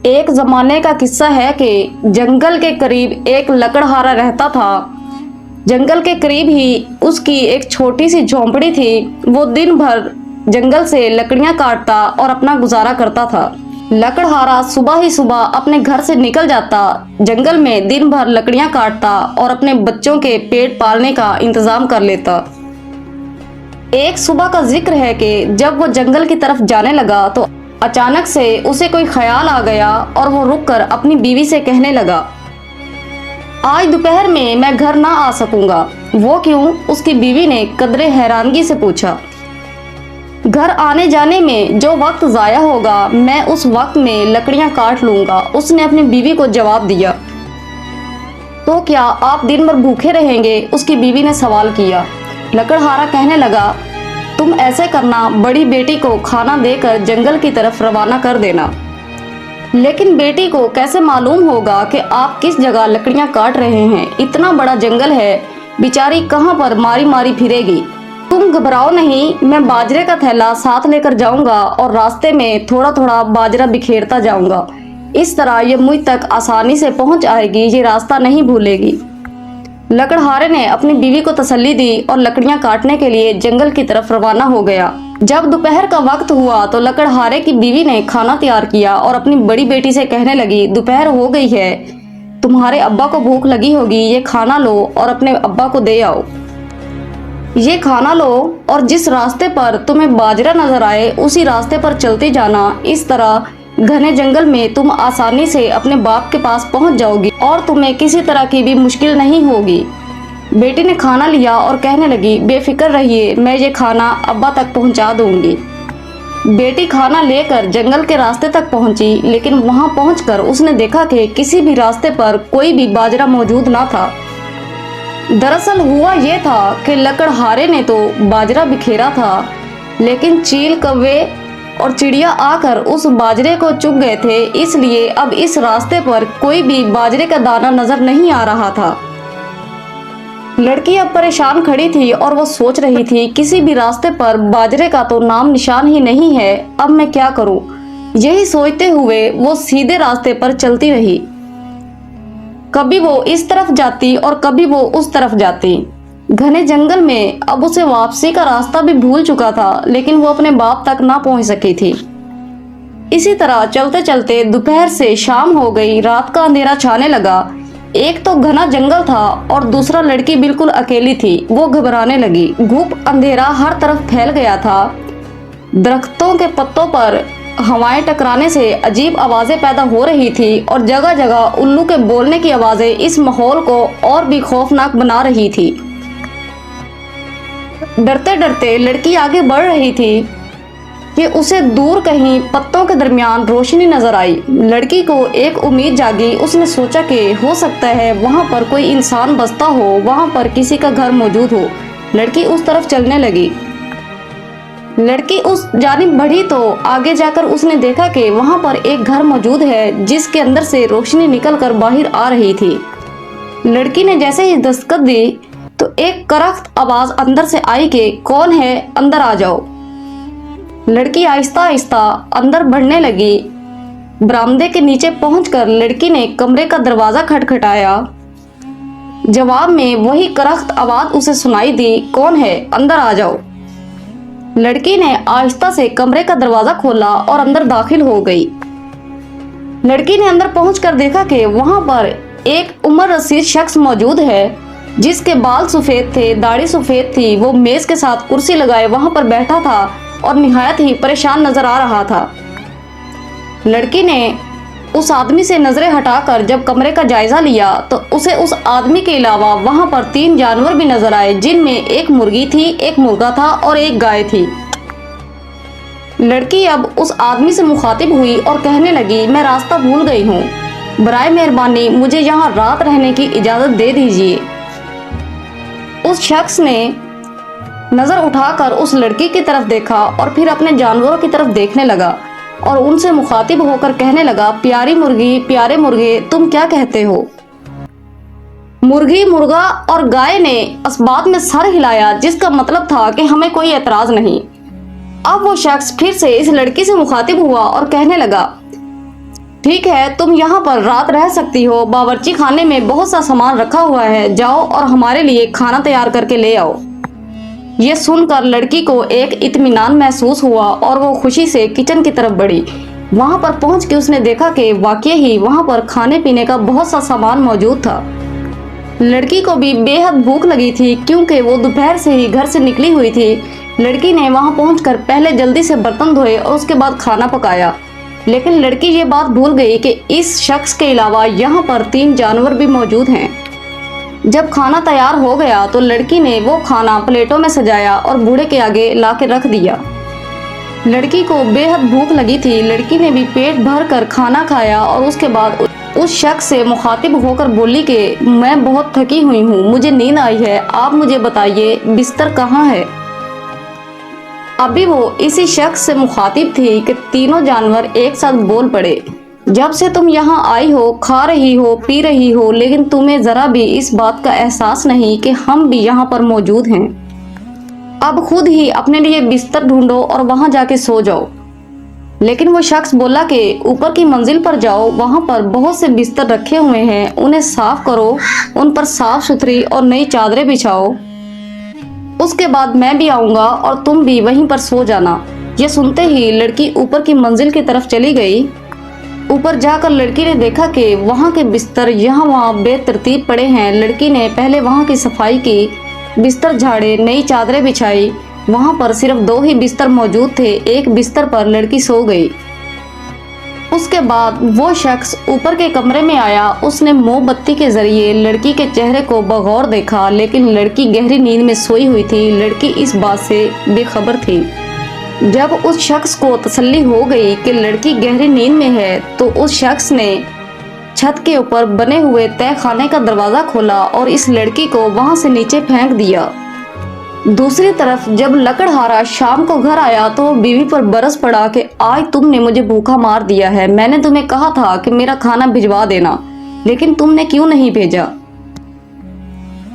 ایک زمانے کا قصہ ہے کہ جنگل کے قریب ایک لکڑہارا رہتا تھا۔ جنگل کے قریب ہی اس کی ایک چھوٹی سی جھونپڑی تھی۔ وہ دن بھر جنگل سے لکڑیاں کاٹتا اور اپنا گزارا کرتا تھا۔ لکڑہارا صبح ہی صبح اپنے گھر سے نکل جاتا، جنگل میں دن بھر لکڑیاں کاٹتا اور اپنے بچوں کے پیٹ پالنے کا انتظام کر لیتا۔ ایک صبح کا ذکر ہے کہ جب وہ جنگل کی طرف جانے لگا تو اچانک سے اسے کوئی خیال آ گیا اور وہ رک کر اپنی بیوی سے کہنے لگا، آج دوپہر میں گھر نہ آ سکوں گا۔ وہ کیوں؟ اس کی بیوی نے قدرے حیرانگی سے پوچھا۔ گھر آنے جانے میں جو وقت ضائع ہوگا میں اس وقت میں لکڑیاں کاٹ لوں گا، اس نے اپنی بیوی کو جواب دیا۔ تو کیا آپ دن بھر بھوکے رہیں گے؟ اس کی بیوی نے سوال کیا۔ لکڑہارا کہنے لگا، تم ایسے کرنا، بڑی بیٹی کو کھانا دے کر جنگل کی طرف روانہ کر دینا۔ لیکن بیٹی کو کیسے معلوم ہوگا کہ آپ کس جگہ لکڑیاں کاٹ رہے ہیں؟ اتنا بڑا جنگل ہے، بیچاری کہاں پر ماری ماری پھرے گی۔ تم گھبراؤ نہیں، میں باجرے کا تھیلا ساتھ لے کر جاؤں گا اور راستے میں تھوڑا تھوڑا باجرہ بکھیرتا جاؤں گا، اس طرح یہ مجھ تک آسانی سے پہنچ آئے گی، یہ راستہ نہیں بھولے گی۔ لکڑہارے نے اپنی بیوی کو تسلی دی اور لکڑیاں کاٹنے کے لیے جنگل کی طرف روانہ ہو گیا۔ جب دوپہر کا وقت ہوا تو لکڑہارے کی بیوی نے کھانا تیار کیا اور اپنی بڑی بیٹی سے کہنے لگی، دوپہر ہو گئی ہے، تمہارے ابا کو بھوک لگی ہوگی، یہ کھانا لو اور اپنے ابا کو دے آؤ۔ یہ کھانا لو اور جس راستے پر تمہیں باجرہ نظر آئے اسی راستے پر چلتی جانا، اس طرح گھنے جنگل میں تم آسانی سے اپنے باپ کے پاس پہنچ جاؤ گی اور تمہیں کسی طرح کی بھی مشکل نہیں ہوگی۔ بیٹی نے کھانا لیا اور کہنے لگی، بے فکر رہیے، میں یہ کھانا ابا تک پہنچا دوں گی۔ بیٹی کھانا لے کر جنگل کے راستے تک پہنچی، لیکن وہاں پہنچ کر اس نے دیکھا کہ کسی بھی راستے پر کوئی بھی باجرہ موجود نہ تھا۔ دراصل ہوا یہ تھا کہ لکڑہارے نے تو باجرہ بکھیرا تھا، لیکن چیل، کوے اور چڑیا آ کر اس باجرے کو چگ گئے تھے، اس لیے اب اس راستے پر کوئی بھی باجرے کا دانہ نظر نہیں آ رہا تھا۔ لڑکی اب پریشان کھڑی تھی اور وہ سوچ رہی تھی، کسی بھی راستے پر باجرے کا تو نام نشان ہی نہیں ہے، اب میں کیا کروں؟ یہی سوچتے ہوئے وہ سیدھے راستے پر چلتی رہی۔ کبھی وہ اس طرف جاتی اور کبھی وہ اس طرف جاتی۔ گھنے جنگل میں اب اسے واپسی کا راستہ بھی بھول چکا تھا، لیکن وہ اپنے باپ تک نہ پہنچ سکی تھی۔ اسی طرح چلتے چلتے دوپہر سے شام ہو گئی، رات کا اندھیرا چھانے لگا۔ ایک تو گھنا جنگل تھا اور دوسرا لڑکی بالکل اکیلی تھی۔ وہ گھبرانے لگی، گھوپ اندھیرا ہر طرف پھیل گیا تھا۔ درختوں کے پتوں پر ہوائیں ٹکرانے سے عجیب آوازیں پیدا ہو رہی تھی اور جگہ جگہ الو کے بولنے کی آوازیں اس ماحول کو اور بھی خوفناک بنا رہی تھی۔ ڈرتے ڈرتے لڑکی آگے بڑھ رہی تھی کہ اسے دور کہیں پتوں کے درمیان روشنی نظر آئی۔ لڑکی کو ایک امید جاگی، اس نے سوچا کہ ہو سکتا ہے وہاں پر کوئی انسان بستا ہو، وہاں پر کسی کا گھر موجود ہو۔ لڑکی اس طرف چلنے لگی۔ لڑکی اس جانب بڑھی تو آگے جا کر اس نے دیکھا کہ وہاں پر ایک گھر موجود ہے جس کے اندر سے روشنی نکل کر باہر آ رہی تھی۔ لڑکی نے جیسے ہی دستک دی تو ایک کرخت آواز اندر سے آئی کہ کون ہے، اندر آ جاؤ۔ لڑکی آہستہ آہستہ اندر بڑھنے لگی۔ برآمدے کے نیچے پہنچ کر لڑکی نے کمرے کا دروازہ کھٹکھٹایا۔ جواب میں وہی کرخت آواز اسے سنائی دی، کون ہے، اندر آ جاؤ۔ لڑکی نے آہستہ سے کمرے کا دروازہ کھولا اور اندر داخل ہو گئی۔ لڑکی نے اندر پہنچ کر دیکھا کہ وہاں پر ایک عمر رسید شخص موجود ہے جس کے بال سفید تھے، داڑھی سفید تھی۔ وہ میز کے ساتھ کرسی لگائے وہاں پر بیٹھا تھا اور نہایت ہی پریشان نظر آ رہا تھا۔ لڑکی نے اس آدمی سے نظریں ہٹا کر جب کمرے کا جائزہ لیا تو اسے اس آدمی کے علاوہ وہاں پر 3 جانور بھی نظر آئے، جن میں ایک مرغی تھی، ایک مرغا تھا اور ایک گائے تھی۔ لڑکی اب اس آدمی سے مخاطب ہوئی اور کہنے لگی، میں راستہ بھول گئی ہوں، برائے مہربانی مجھے یہاں رات رہنے کی اجازت دے دیجیے۔ اس شخص نے نظر اٹھا کر اس لڑکی کی طرف دیکھا اور پھر اپنے جانوروں کی طرف دیکھنے لگا اور ان سے مخاطب ہو کر کہنے لگا، پیاری مرغی، پیارے مرغے، تم کیا کہتے ہو؟ مرغی، مرغا اور گائے نے اس بات میں سر ہلایا جس کا مطلب تھا کہ ہمیں کوئی اعتراض نہیں۔ اب وہ شخص پھر سے اس لڑکی سے مخاطب ہوا اور کہنے لگا، ٹھیک ہے، تم یہاں پر رات رہ سکتی ہو، باورچی خانے میں بہت سا سامان رکھا ہوا ہے، جاؤ اور ہمارے لیے کھانا تیار کر کے لے آؤ۔ یہ سن کر لڑکی کو ایک اطمینان محسوس ہوا اور وہ خوشی سے کچن کی طرف بڑھی۔ وہاں پر پہنچ کے اس نے دیکھا کہ واقعی ہی وہاں پر کھانے پینے کا بہت سا سامان موجود تھا۔ لڑکی کو بھی بے حد بھوک لگی تھی کیونکہ وہ دوپہر سے ہی گھر سے نکلی ہوئی تھی۔ لڑکی نے وہاں پہنچ کر پہلے جلدی سے برتن دھوئے اور اس کے بعد کھانا پکایا، لیکن لڑکی یہ بات بھول گئی کہ اس شخص کے علاوہ یہاں پر 3 جانور بھی موجود ہیں۔ جب کھانا تیار ہو گیا تو لڑکی نے وہ کھانا پلیٹوں میں سجایا اور بوڑھے کے آگے لا کے رکھ دیا۔ لڑکی کو بے حد بھوک لگی تھی، لڑکی نے بھی پیٹ بھر کر کھانا کھایا اور اس کے بعد اس شخص سے مخاطب ہو کر بولی کہ میں بہت تھکی ہوئی ہوں، مجھے نیند آئی ہے، آپ مجھے بتائیے بستر کہاں ہے؟ ابھی وہ اسی شخص سے مخاطب تھی کہ تینوں جانور ایک ساتھ بول پڑے، جب سے تم یہاں آئی ہو، کھا رہی ہو، پی رہی ہو، لیکن تمہیں ذرا بھی اس بات کا احساس نہیں کہ ہم بھی یہاں پر موجود ہیں۔ اب خود ہی اپنے لیے بستر ڈھونڈو اور وہاں جا کے سو جاؤ۔ لیکن وہ شخص بولا کہ اوپر کی منزل پر جاؤ، وہاں پر بہت سے بستر رکھے ہوئے ہیں، انہیں صاف کرو، ان پر صاف ستھری اور نئی چادریں بچھاؤ، اس کے بعد میں بھی آؤں گا اور تم بھی وہیں پر سو جانا۔ یہ سنتے ہی لڑکی اوپر کی منزل کی طرف چلی گئی۔ اوپر جا کر لڑکی نے دیکھا کہ وہاں کے بستر یہاں وہاں بے ترتیب پڑے ہیں۔ لڑکی نے پہلے وہاں کی صفائی کی، بستر جھاڑے، نئی چادریں بچھائی۔ وہاں پر صرف 2 ہی بستر موجود تھے، ایک بستر پر لڑکی سو گئی۔ اس کے بعد وہ شخص اوپر کے کمرے میں آیا، اس نے موم بتی کے ذریعے لڑکی کے چہرے کو بغور دیکھا، لیکن لڑکی گہری نیند میں سوئی ہوئی تھی۔ لڑکی اس بات سے بے خبر تھی۔ جب اس شخص کو تسلی ہو گئی کہ لڑکی گہری نیند میں ہے تو اس شخص نے چھت کے اوپر بنے ہوئے تہہ خانے کا دروازہ کھولا اور اس لڑکی کو وہاں سے نیچے پھینک دیا۔ دوسری طرف جب لکڑہارا شام کو گھر آیا تو وہ بیوی پر برس پڑا کہ آج تم نے مجھے بھوکا مار دیا ہے، میں نے تمہیں کہا تھا کہ میرا کھانا بھجوا دینا، لیکن تم نے کیوں نہیں بھیجا؟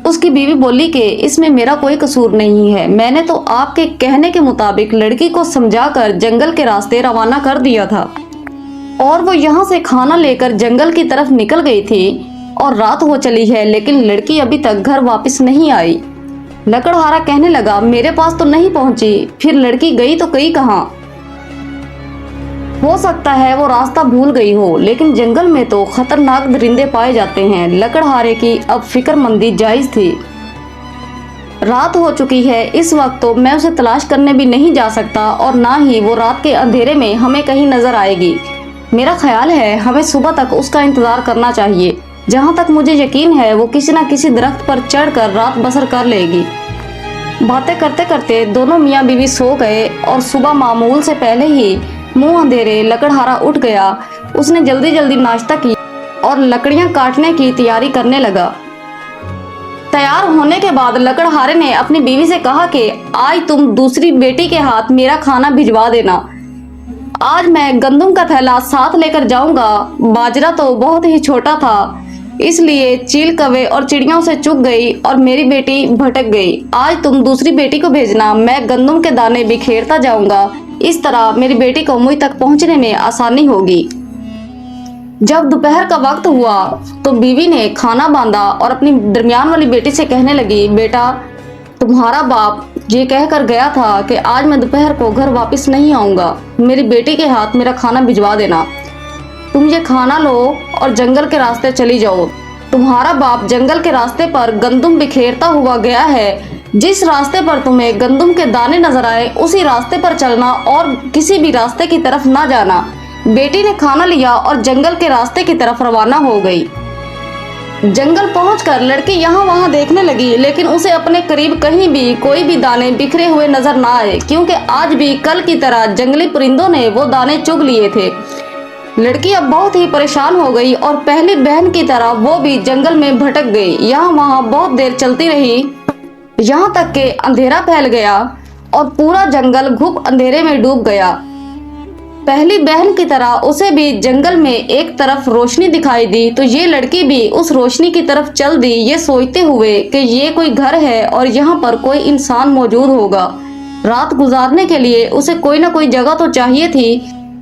اس کی بیوی بولی کہ اس میں میرا کوئی قصور نہیں ہے، میں نے تو آپ کے کہنے کے مطابق لڑکی کو سمجھا کر جنگل کے راستے روانہ کر دیا تھا، اور وہ یہاں سے کھانا لے کر جنگل کی طرف نکل گئی تھی اور رات ہو چلی ہے، لیکن لڑکی ابھی تک گھر واپس نہیں آئی۔ لکڑہارا کہنے لگا میرے پاس تو نہیں پہنچی، پھر لڑکی گئی تو گئی کہاں؟ ہو سکتا ہے وہ راستہ بھول گئی ہو، لیکن جنگل میں تو خطرناک درندے پائے جاتے ہیں۔ لکڑہارے کی اب فکر مندی جائز تھی۔ رات ہو چکی ہے، اس وقت تو میں اسے تلاش کرنے بھی نہیں جا سکتا اور نہ ہی وہ رات کے اندھیرے میں ہمیں کہیں نظر آئے گی۔ میرا خیال ہے ہمیں صبح تک اس کا انتظار کرنا چاہیے۔ جہاں تک مجھے یقین ہے وہ کسی نہ کسی درخت پر چڑھ کر رات بسر کر لے گی۔ باتیں کرتے کرتے دونوں میاں بیوی سو گئے اور صبح معمول سے پہلے ہی منہ اندھیرے لکڑہارا اٹھ گیا۔ اس نے جلدی جلدی ناشتہ کیا اور لکڑیاں کاٹنے کی تیاری کرنے لگا۔ تیار ہونے کے بعد لکڑہارے نے اپنی بیوی سے کہا کہ آج تم دوسری بیٹی کے ہاتھ میرا کھانا بھجوا دینا۔ آج میں گندم کا تھیلا ساتھ لے کر جاؤں گا۔ باجرا تو بہت ہی چھوٹا تھا، اس لیے چیل کوے اور چڑیاں اسے چگ گئی اور میری بیٹی بھٹک گئی۔ آج تم دوسری بیٹی کو بھیجنا، میں گندم کے دانے بکھیرتا جاؤں گا، اس طرح میری بیٹی کو مجھ تک پہنچنے میں آسانی ہوگی۔ جب دوپہر کا وقت ہوا تو بیوی نے کھانا باندھا اور اپنی درمیان والی بیٹی سے کہنے لگی بیٹا، تمہارا باپ یہ کہہ کر گیا تھا کہ آج میں دوپہر کو گھر واپس نہیں آؤں گا، میری بیٹی کے ہاتھ میرا کھانا بھجوا دینا۔ تم یہ کھانا لو اور جنگل کے راستے چلی جاؤ۔ تمہارا باپ جنگل کے راستے پر گندم بکھیرتا ہوا گیا ہے، جس راستے پر تمہیں گندم کے دانے نظر آئے اسی راستے پر چلنا اور کسی بھی راستے کی طرف نہ جانا۔ بیٹی نے کھانا لیا اور جنگل کے راستے کی طرف روانہ ہو گئی۔ جنگل پہنچ کر لڑکی یہاں وہاں دیکھنے لگی، لیکن اسے اپنے قریب کہیں بھی کوئی بھی دانے بکھرے ہوئے نظر نہ آئے، کیونکہ آج بھی کل کی طرح جنگلی پرندوں نے وہ دانے چگ لیے تھے۔ لڑکی اب بہت ہی پریشان ہو گئی اور پہلی بہن کی طرح وہ بھی جنگل میں بھٹک گئی۔ یہاں وہاں بہت دیر چلتی رہی، یہاں تک کہ اندھیرا پھیل گیا اور پورا جنگل گھپ اندھیرے میں ڈوب گیا۔ پہلی بہن کی طرح اسے بھی جنگل میں ایک طرف روشنی دکھائی دی تو یہ لڑکی بھی اس روشنی کی طرف چل دی، یہ سوچتے ہوئے کہ یہ کوئی گھر ہے اور یہاں پر کوئی انسان موجود ہوگا۔ رات گزارنے کے لیے اسے کوئی نہ کوئی جگہ تو چاہیے تھی۔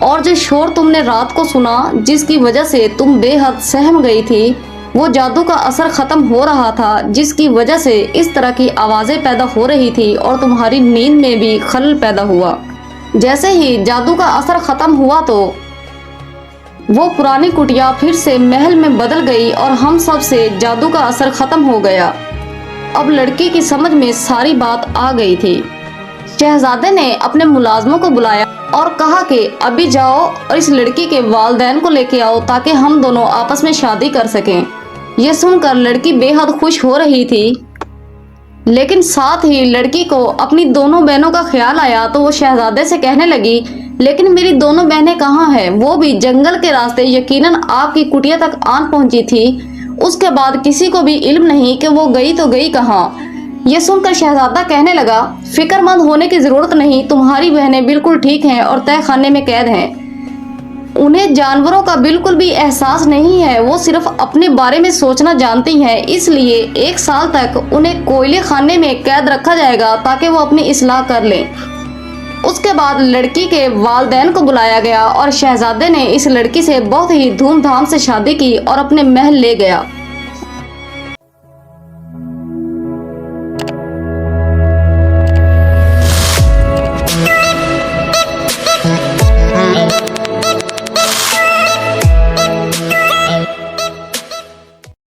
اور جو شور تم نے رات کو سنا جس کی وجہ سے تم بے حد سہم گئی تھی، وہ جادو کا اثر ختم ہو رہا تھا جس کی وجہ سے اس طرح کی آوازیں پیدا ہو رہی تھی اور تمہاری نیند میں بھی خلل پیدا ہوا۔ جیسے ہی جادو کا اثر ختم ہوا تو وہ پرانی کٹیا پھر سے محل میں بدل گئی اور ہم سب سے جادو کا اثر ختم ہو گیا۔ اب لڑکی کی سمجھ میں ساری بات آ گئی تھی۔ شہزادے نے اپنے ملازموں کو بلایا اور کہا کہ ابھی جاؤ اور اس لڑکی کے والدین کو لے کے آؤ تاکہ ہم دونوں آپس میں شادی کر سکیں۔ یہ سن کر لڑکی بے حد خوش ہو رہی تھی، لیکن ساتھ ہی لڑکی کو اپنی دونوں بہنوں کا خیال آیا تو وہ شہزادے سے کہنے لگی، لیکن میری دونوں بہنیں کہاں ہیں؟ وہ بھی جنگل کے راستے یقیناً آپ کی کٹیا تک آن پہنچی تھی، اس کے بعد کسی کو بھی علم نہیں کہ وہ گئی تو گئی کہاں۔ یہ سن کر شہزادہ کہنے لگا، فکر مند ہونے کی ضرورت نہیں، تمہاری بہنیں بالکل ٹھیک ہیں اور تہہ خانے میں قید ہیں۔ انہیں جانوروں کا بالکل بھی احساس نہیں ہے، وہ صرف اپنے بارے میں سوچنا جانتی ہیں، اس لیے 1 سال تک انہیں کوئلے خانے میں قید رکھا جائے گا تاکہ وہ اپنی اصلاح کر لیں۔ اس کے بعد لڑکی کے والدین کو بلایا گیا اور شہزادے نے اس لڑکی سے بہت ہی دھوم دھام سے شادی کی اور اپنے محل لے گیا۔